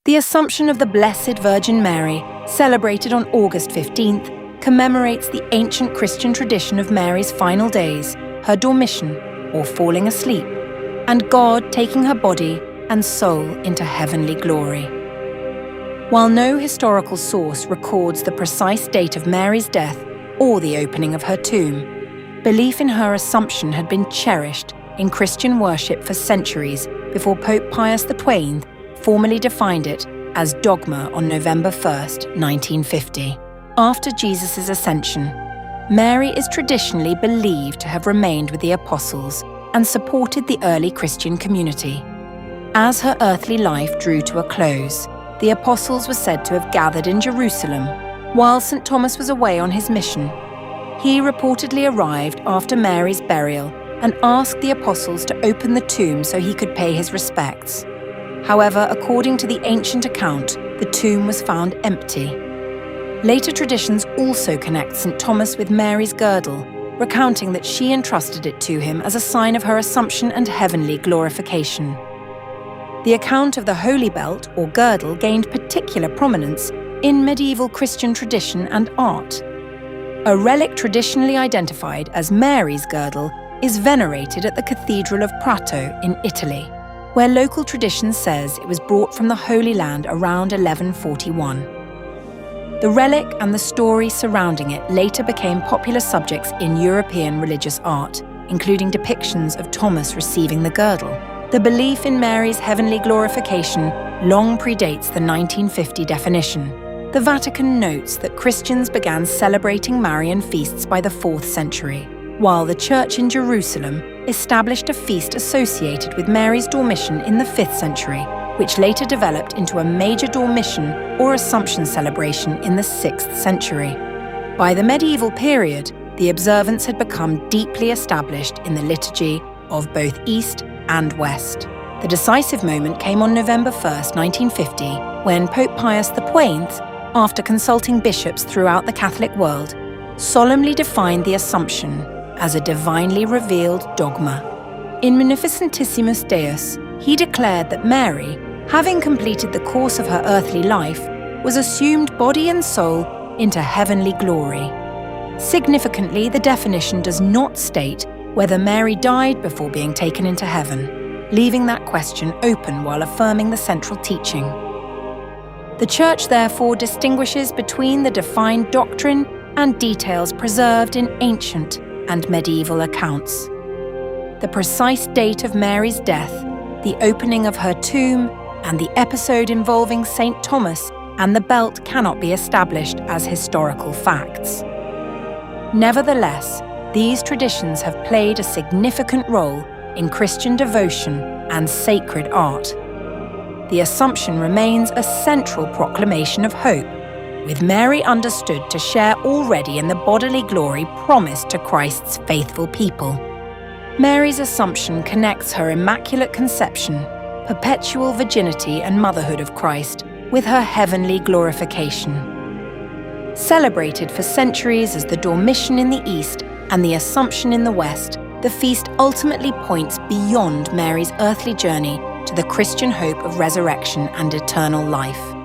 The Assumption of the Blessed Virgin Mary, celebrated on August 15th, commemorates the ancient Christian tradition of Mary's final days, her dormition, or falling asleep, and God taking her body and soul into heavenly glory. While no historical source records the precise date of Mary's death or the opening of her tomb, belief in her Assumption had been cherished in Christian worship for centuries before Pope Pius XII formally defined it as Dogma on November 1st, 1950. After Jesus' ascension, Mary is traditionally believed to have remained with the apostles and supported the early Christian community. As her earthly life drew to a close, the apostles were said to have gathered in Jerusalem while St. Thomas was away on his mission. He reportedly arrived after Mary's burial and asked the apostles to open the tomb so he could pay his respects. However, according to the ancient account, the tomb was found empty. Later traditions also connect St. Thomas with Mary's girdle, recounting that she entrusted it to him as a sign of her Assumption and heavenly glorification. The account of the Holy Belt, or girdle, gained particular prominence in medieval Christian tradition and art. A relic traditionally identified as Mary's girdle is venerated at the Cathedral of Prato in Italy, where local tradition says it was brought from the Holy Land around 1141. The relic and the story surrounding it later became popular subjects in European religious art, including depictions of Thomas receiving the girdle. The belief in Mary's heavenly glorification long predates the 1950 definition. The Vatican notes that Christians began celebrating Marian feasts by the 4th century, while the Church in Jerusalem established a feast associated with Mary's Dormition in the 5th century, which later developed into a major Dormition or Assumption celebration in the 6th century. By the medieval period, the observance had become deeply established in the liturgy of both East and West. The decisive moment came on November 1st, 1950, when Pope Pius XII, after consulting bishops throughout the Catholic world, solemnly defined the Assumption as a divinely revealed dogma. In Munificentissimus Deus, he declared that Mary, having completed the course of her earthly life, was assumed body and soul into heavenly glory. Significantly, the definition does not state whether Mary died before being taken into heaven, leaving that question open while affirming the central teaching. The Church therefore distinguishes between the defined doctrine and details preserved in ancient and medieval accounts. The precise date of Mary's death, the opening of her tomb, and the episode involving St. Thomas and the belt cannot be established as historical facts. Nevertheless, these traditions have played a significant role in Christian devotion and sacred art. The Assumption remains a central proclamation of hope, with Mary understood to share already in the bodily glory promised to Christ's faithful people. Mary's Assumption connects her Immaculate Conception, perpetual virginity and motherhood of Christ with her heavenly glorification. Celebrated for centuries as the Dormition in the East and the Assumption in the West, the feast ultimately points beyond Mary's earthly journey to the Christian hope of resurrection and eternal life.